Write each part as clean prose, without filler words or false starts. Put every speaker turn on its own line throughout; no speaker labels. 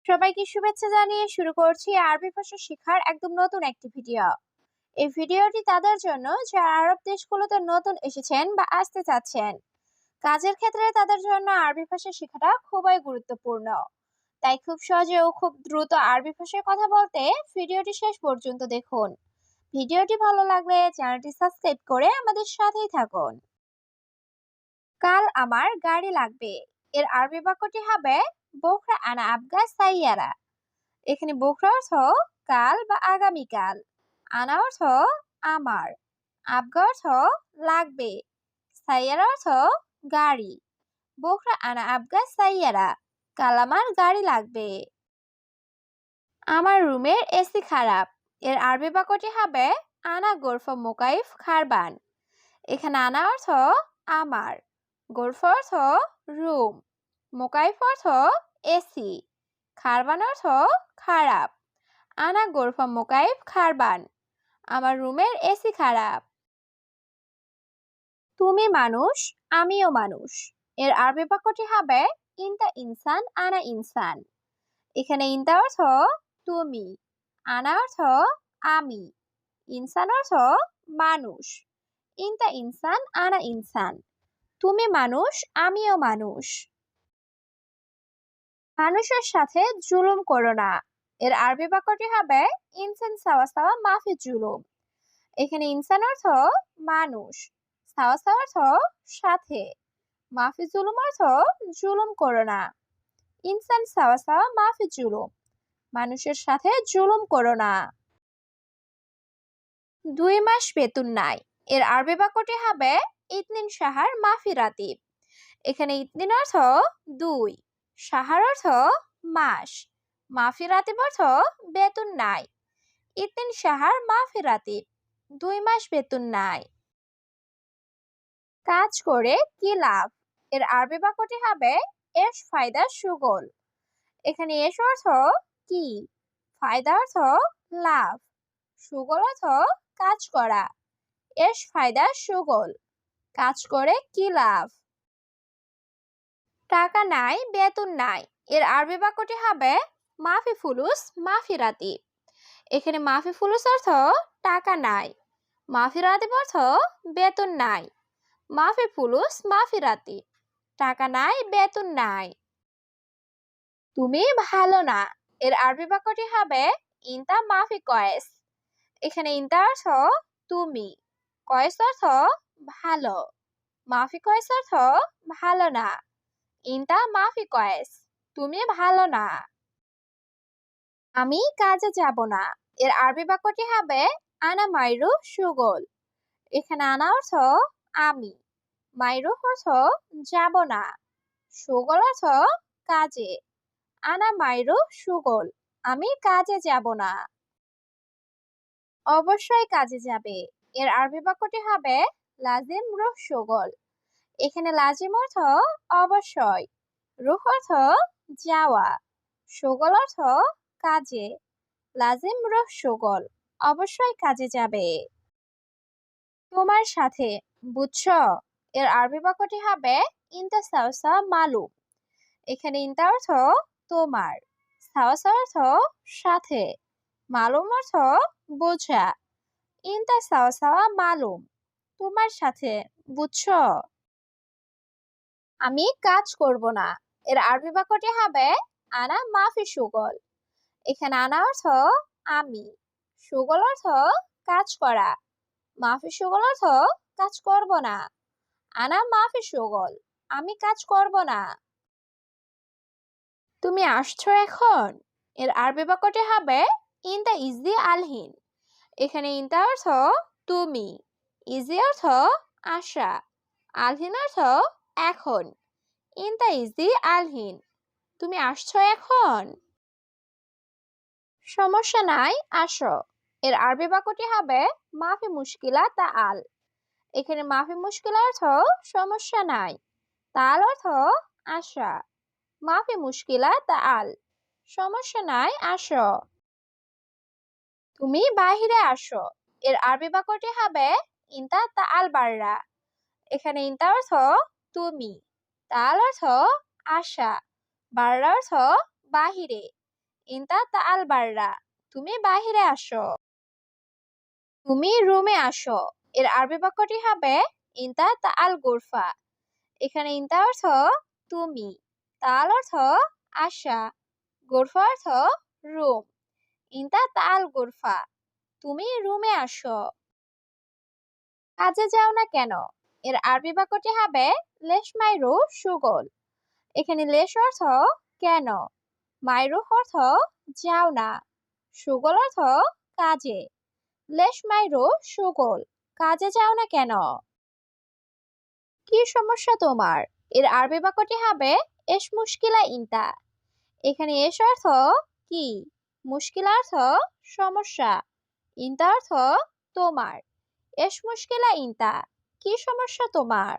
সবাইকে শুভেচ্ছা জানিয়ে শুরু করছি আরবি ভাষা শেখার একদম নতুন একটি ভিডিও। এই ভিডিওটি তাদের জন্য যারা আরব দেশগুলোতে নতুন এসেছেন বা আসতে চাচ্ছেন। কাজের ক্ষেত্রে তাদের জন্য আরবি ভাষা শেখাটা খুবই গুরুত্বপূর্ণ। তাই খুব সহজে ও খুব দ্রুত আরবি ভাষায় কথা বলতে ভিডিওটি শেষ পর্যন্ত দেখুন। ভিডিওটি ভালো লাগলে চ্যানেলটি সাবস্ক্রাইব করে আমাদের সাথেই থাকুন। কাল আমার গাড়ি লাগবে। এর আরবি বাক্যটি হবে বোখরা আনা আবগা সাইয়ারা। এখানে বোখরা অর্থ কাল বা আগামীকাল, আনা অর্থ আমার, আবগা অর্থ লাগবে, সাইয়ারা অর্থ গাড়ি। বোখরা আনা আবগা সাইয়ারা, কাল আমার গাড়ি লাগবে। আমার রুমের এসি খারাপ। এর আরবি বাক্যটি হবে আনা গোরফা মোকাইফ খারবান। এখানে আনা অর্থ আমার, গোরফা অর্থ রুম, মোকাইফ অর্থ এসি, খারবান অর্থ খারাপ। আনা গোরফা মোকাইফ খারবান, আমার রুমের এসি খারাপ। তুমি মানুষ, আমিও মানুষ। এর আরবি বাক্যটি হবে ইনতা ইনসান আনা ইনসান। এখানে ইনতা অর্থ তুমি, আনা অর্থ আমি, ইনসান অর্থ মানুষ। ইনতা ইনসান আনা ইনসান, তুমি মানুষ, আমিও মানুষ। মানুষের সাথে জুলুম করো না। এর আরবি বাক্যটি হবে ইনসান সাওয়া সাওয়া মাফি জুলুম। এখানে ইনসান অর্থ মানুষ, সাওয়া সাওয়া অর্থ সাথে, মাফি জুলুম অর্থ জুলুম করো না। ইনসান সাওয়া সাওয়া মাফি জুলুম, মানুষের সাথে জুলুম করো না। 2 মাস বেতন নাই। এর আরবি বাক্যটি হবে ইতনিন শাহার মাফি রাতিব। এখানে ইতনিন অর্থ 2, শাহার অর্থ মাস, মাফি রাতিব অর্থ বেতন নাই। ইতনিন শাহার মাফি রাতিব, 2 মাস বেতন নাই। কাজ করে কি লাভ? এর আরবি বাক্যটি হবে এশ ফায়দা সুগল। এখানে এশ অর্থ কি, ফায়দা অর্থ লাভ, সুগল অর্থ কাজ করা। এশ ফায়দা সুগল, কাজ করে কি লাভ? টাকা নাই, বেতন নাই। এর আরবি বাক্যটি হবে মাফি ফুলুস মাফি রাতিব। এখানে মাফি ফুলুস অর্থ টাকা নাই, মাফি রাতিব অর্থ বেতন নাই। মাফি ফুলুস মাফি রাতিব, টাকা নাই, বেতন নাই। তুমি ভালো না। এর আরবি বাক্যটি হবে ইনতা মাফি কয়েস। এখানে ইনতা অর্থ তুমি, কয়েস অর্থ ভালো, মাফি কয়েস অর্থ ভালো না। ইনতা মাফি কয়েস, তুমি ভালো না। আমি কাজে যাব না। এর আরবি বাক্যটি হবে আনা মাইরু সুগল। এখানে আনা অর্থ আমি, মাইরু অর্থ যাব না, সুগল অর্থ কাজে। আনা মাইরু সুগল, আমি কাজে যাব না। অবশ্যই কাজে যাবে। এর আরবি বাক্যটি হবে লাজিম রুহ সুগল। এখানে লাজিম অর্থ অবশ্যই, রুহ অর্থ যাওয়া, সুগল অর্থ কাজে। লাজিম রুহ সুগল, অবশ্যই কাজে যাবে। তোমার সাথে, বুঝছো? এর আরবি বাক্যটি হবে ইনতা সাওসা মালুম। এখানে ইনতা অর্থ তোমার, সাওসা অর্থ সাথে, মালুম অর্থ বোঝা। ইনতা সাওসা মালুম, তোমার সাথে, বুঝছো? আমি কাজ করব না। এর আরবি বাক্যটি হবে আনা মাফি সুগল। এখানে আনা অর্থ আমি, সুগল অর্থ কাজ করা, মাফি সুগল অর্থ কাজ করব না। আনা মাফি সুগল, আমি কাজ করব না। তুমি আসছো এখন? এর আরবি বাক্যটি হবে ইনতা ইজি আলহিন। এখানে ইনতা অর্থ তুমি, ইজি অর্থ আসা, আলহিন অর্থ এখন। ইনতা ইজি আলহিন, তুমি আসছো এখন? সমস্যা নাই, আসো। এর আরবি বাক্যটি হবে মাফি মুশকিলা তা আল। এখানে মাফি মুশকিলা অর্থ সমস্যা নাই, তাল অর্থ আসা। মাফি মুশকিলা তা আল, সমস্যা নাই, আসো। তুমি বাহিরে আসো। এর আরবি বাক্যটি হবে ইনতা তা আল বাররা। এখানে ইনতা অর্থ তুমি, তাল অর্থ আসা, বাররা অর্থ বাহিরে। ইনতা তাআল বাররা, তুমি বাহিরে আসো। তুমি রুমে আসো, এর আরবি বাক্যটি হবে ইনতা তাআল গুরফা। এখানে ইনতা অর্থ তুমি, তাআল অর্থ আসা, গুরফা অর্থ রুম। ইনতা তাআল গুরফা, তুমি রুমে আসো। কাজে যাও না কেন, এর আরবি বাক্যটি হবে লেশ মাইরু সুগল। এখানে লেশ অর্থ কেন, মাইরু অর্থ যাও না, সুগল অর্থ কাজে। লেশ মাইরু সুগল, কাজে যাও না কেন। কি সমস্যা তোমার, এর আরবি বাক্যটি হবে এস মুশকিলা ইনতা। এখানে এস অর্থ কি, মুশকিলা অর্থ সমস্যা, ইনতা অর্থ তোমার। এস মুশকিলা ইনতা, কি সমস্যা তোমার।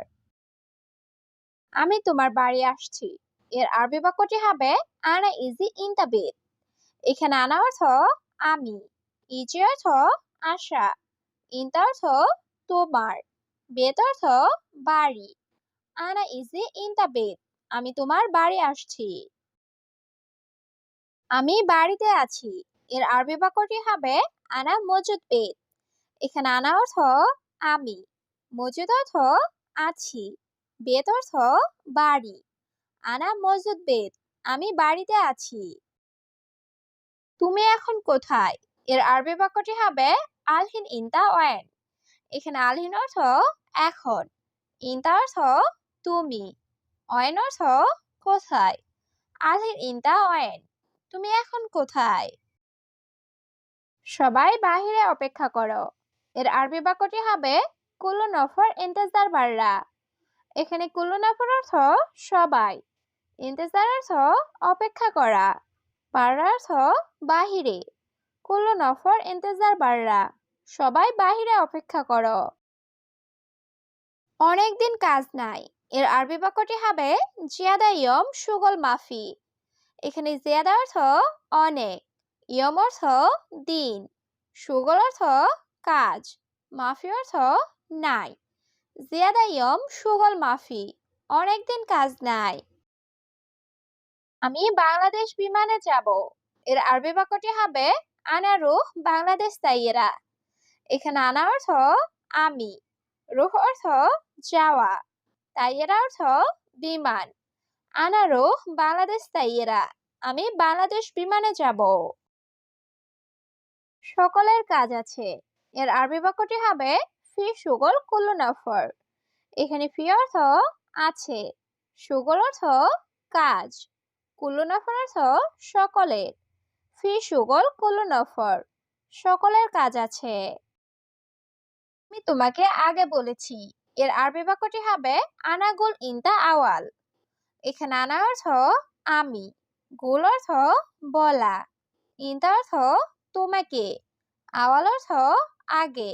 আমি তোমার বাড়ি আসছি, এর আরবি বাক্যটি হবে আনা ইজি ইনতা বেত। এখানে আনা অর্থ আমি, ইজি অর্থ আসা, ইনতা অর্থ তোমার, বেত অর্থ বাড়ি। আনা ইজি ইনতা বেত, আমি তোমার বাড়ি আসছি। আমি বাড়িতে আছি, এর আরবি বাক্যটি হবে আনা মজুদ বেত। এখানে আনা অর্থ আমি, মজুদ অর্থ আছি, বেত অর্থ বাড়ি। আনা মজুদ বেত, আমি বাড়িতে আছি। তুমি এখন কোথায়, এর আরবি বাক্যটি হবে আলহিন ইনতা ওয়েন। এখানে আলহিন অর্থ এখন, ইনতা অর্থ তুমি, ওয়েন অর্থ কোথায়। আলহিন ইনতা ওয়েন, তুমি এখন কোথায়। সবাই বাহিরে অপেক্ষা করো, এর আরবি বাক্যটি হবে কুল্লু নফর ইন্তেজার বাররা। এখানে কুল্লু নফর অর্থ সবাই, ইন্তেজার অর্থ অপেক্ষা করা, বাররা অর্থ বাহিরে। কুল্লু নফর ইন্তেজার বাররা, সবাই বাহিরে অপেক্ষা করো। অনেকদিন কাজ নাই, এর আরবি বাক্যটি হবে জিয়াদা ইয়ম সুগল মাফি। এখানে জিয়াদা অর্থ অনেক, ইয়ম অর্থ দিন, সুগল অর্থ কাজ, মাফি অর্থ নাই। জিয়াদা ইয়ম সুগল মাফি, অনেকদিন কাজ নাই। আমি বাংলাদেশ বিমানে যাব, এর আরবি বাক্যটি হবে আনা রুহ বাংলাদেশ তাইয়েরা। এখানে আনা অর্থ আমি, রুহ অর্থ যাওয়া, তাইয়েরা অর্থ বিমান। আনা রুহ বাংলাদেশ তাইয়েরা, আমি বাংলাদেশ বিমানে যাব। সকলের কাজ আছে, এর আরবি বাক্যটি হবে ফি সুগল কুল্লু নফর। এখানে ফি অর্থ আছে, সুগল অর্থ কাজ, কুল্লু নফর অর্থ সকলের। ফি সুগল কুল্লু নফর, সকলের কাজ আছে। আমি তোমাকে আগে বলেছি, এর আরবি বাক্যটি হবে আনা গুল ইনতা আওয়াল। এখানে আনা অর্থ আমি, গুল অর্থ বলা, ইনতা অর্থ তোমাকে, আওয়াল অর্থ আগে।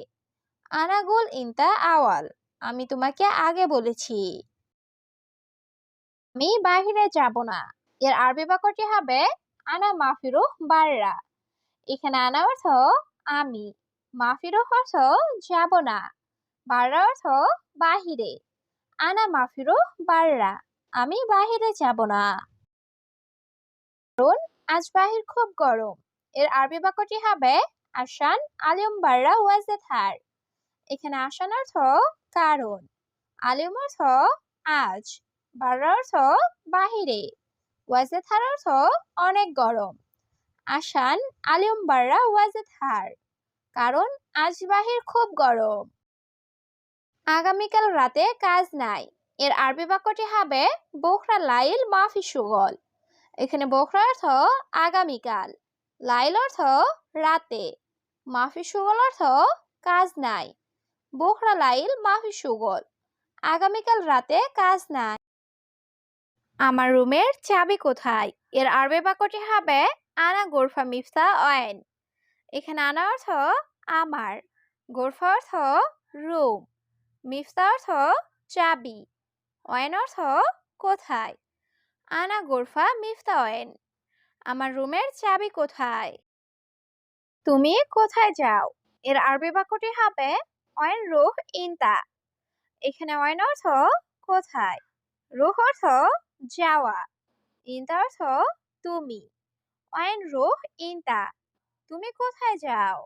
আনা গুল ইনতা আওয়াল, আমি তোমাকে আগে বলেছি। আমি বাহিরে যাব না, এর আরবি বাক্যটি হবে আনা মাফিরু বাররা। এখানে আনা অর্থ আমি, মাফিরু অর্থ যাব না, বাররা অর্থ বাহিরে। আনা মাফিরু বাররা, আমি বাহিরে যাব না। কারণ আজ বাহির খুব গরম, এর আরবি বাক্যটি হবে আসান আলিম বাররা ওয়াজে থার। এখানে আসান অর্থ কারণ, আলিম অর্থ আজ, বাররা অর্থ বাহিরে, ওয়াজে থার অর্থ অনেক গরম। আসান আলিম বাররা ওয়াজে থার, কারণ আজ বাহির খুব গরম। আগামীকাল রাতে কাজ নাই, এর আরবি বাক্যটি হবে বোখরা লাইল মাফি সুগল। এখানে বোখরা অর্থ আগামীকাল, লাইল অর্থ রাতে, মাফি সুগল অর্থ কাজ নাই। বোখরা লাইল মাফি সুগল, আগামীকাল রাতে কাজ নাই। আমার রুমের চাবি কোথায়, এর আরবি বাক্যটি হবে আনা গোরফা মিফতা অয়েন। এখানে আনা অর্থ আমার, গোরফা অর্থ রুম, মিফতা অর্থ চাবি, অয়েন অর্থ কোথায়। আনা গোরফা মিফতা অয়েন, আমার রুমের চাবি কোথায়। তুমি কোথায় যাও, এর আরবি বাক্যটি হবে অয়েন রুহ ইনতা। এখানে অয়েন অর্থ কোথায়, রুহ অর্থ যাওয়া, ইনতা অর্থ তুমি, ওয়াইন রুহ ইনতা। তুমি কোথায় যাও?